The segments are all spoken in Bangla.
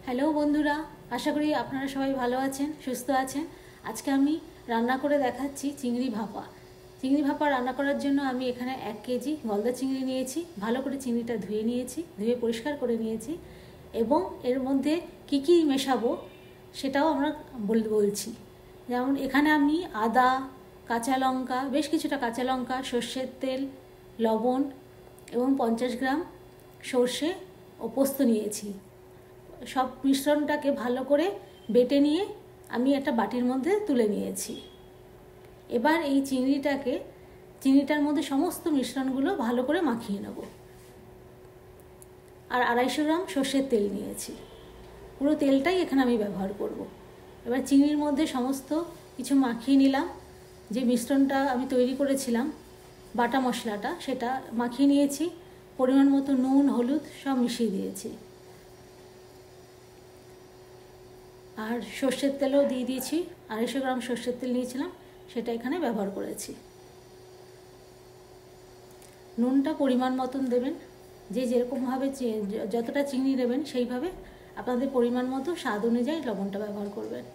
হ্যালো বন্ধুরা, আশা করি আপনারা সবাই ভালো আছেন, সুস্থ আছেন। আজকে আমি রান্না করে দেখাচ্ছি চিংড়ি ভাপা। চিংড়ি ভাপা রান্না করার জন্য আমি এখানে 1 কেজি গলদা চিংড়ি নিয়েছি। ভালো করে চিংড়িটা ধুয়ে নিয়েছি, ধুয়ে পরিষ্কার করে নিয়েছি এবং এর মধ্যে কি কি মেশাবো সেটাও আমরা বলছি। যেমন এখানে আমি আদা, কাঁচা লঙ্কা, বেশ কিছুটা কাঁচা লঙ্কা, সর্ষের তেল, লবণ এবং 50 গ্রাম সর্ষে ও পোস্ত নিয়েছি। সব মিশ্রণটাকে ভালো করে বেটে নিয়ে আমি একটা বাটির মধ্যে তুলে নিয়েছি। এবার এই চিংড়িটার মধ্যে সমস্ত মিশ্রণগুলো ভালো করে মাখিয়ে নেব। আর 250 গ্রাম সর্ষের তেল নিয়েছি, পুরো তেলটাই এখানে আমি ব্যবহার করব। এবার চিংড়ির মধ্যে সমস্ত কিছু মাখিয়ে নিলাম। যে মিশ্রণটা আমি তৈরি করেছিলাম, বাটা মশলাটা, সেটা মাখিয়ে নিয়েছি। পরিমাণ মতো নুন, হলুদ সব মিশিয়ে দিয়েছি। আর সর্ষের তেলও দিয়ে দিয়েছি, 250 গ্রাম সর্ষের তেল নিয়েছিলাম, সেটা এখানে ব্যবহার করেছি। নুনটা পরিমাণ মতন দেবেন, যে যেরকমভাবে যতটা চিংড়ি নেবেন সেইভাবে আপনাদের পরিমাণ মতো স্বাদ অনুযায়ী লবণটা ব্যবহার করবেন।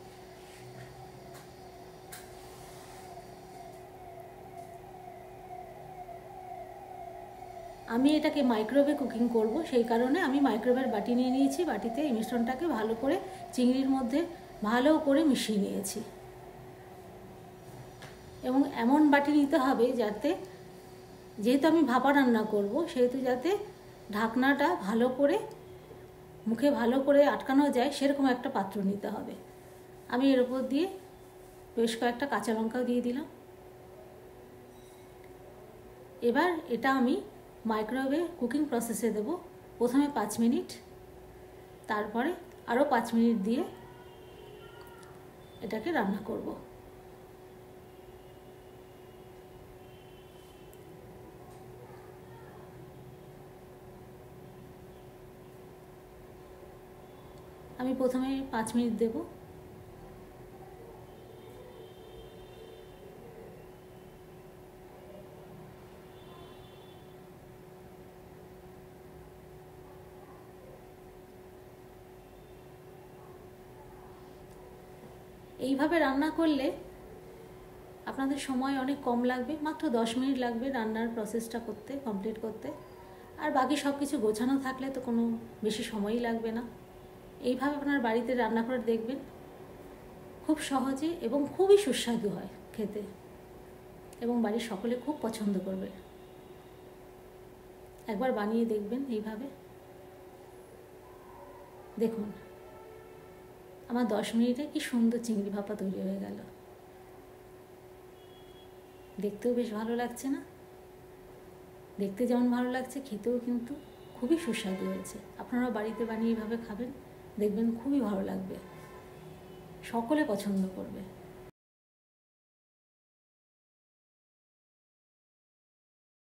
আমি এটাকে মাইক্রোওয়েভে কুকিং করব, সেই কারণে আমি মাইক্রোওয়েভের বাটি নিয়ে নিয়েছি। বাটিতে এই মিশ্রণটাকে ভালো করে চিংড়ির মধ্যে ভালো করে মিশিয়ে নিয়েছি। এবং এমন বাটি নিতে হবে যাতে, যেহেতু আমি ভাপা রান্না করব, সেহেতু যাতে ঢাকনাটা ভালো করে মুখে ভালো করে আটকানো যায় সেরকম একটা পাত্র নিতে হবে। আমি এর উপর দিয়ে বেশ কয়েকটা কাঁচা লঙ্কাও দিয়ে দিলাম। এবার এটা আমি মাইক্রোওয়েভে কুকিং প্রসেসে দেব। প্রথমে 5 মিনিট, তারপরে আরও 5 মিনিট দিয়ে এটাকে রান্না করব। আমি প্রথমে 5 মিনিট দেব। এইভাবে রান্না করলে আপনাদের সময় অনেক কম লাগবে, মাত্র 10 মিনিট লাগবে রান্নার প্রসেসটা কমপ্লিট করতে। আর বাকি সব কিছু গোছানো থাকলে তো কোনো বেশি সময়ই লাগবে না। এইভাবে আপনার বাড়িতে রান্না করে দেখবেন, খুব সহজে এবং খুবই সুস্বাদু হয় খেতে, এবং বাড়ির সকলে খুব পছন্দ করবে। একবার বানিয়ে দেখবেন এইভাবে। দেখুন আমার 10 মিনিটে কি সুন্দর চিংড়ি ভাপা তৈরি হয়ে গেল। দেখতেও বেশ ভালো লাগছে না? দেখতে যেমন ভালো লাগছে, খেতেও কিন্তু খুবই সুস্বাদু হয়েছে। আপনারা বাড়িতে বানিয়ে এইভাবে খাবেন, দেখবেন খুবই ভালো লাগবে, সকলে পছন্দ করবে।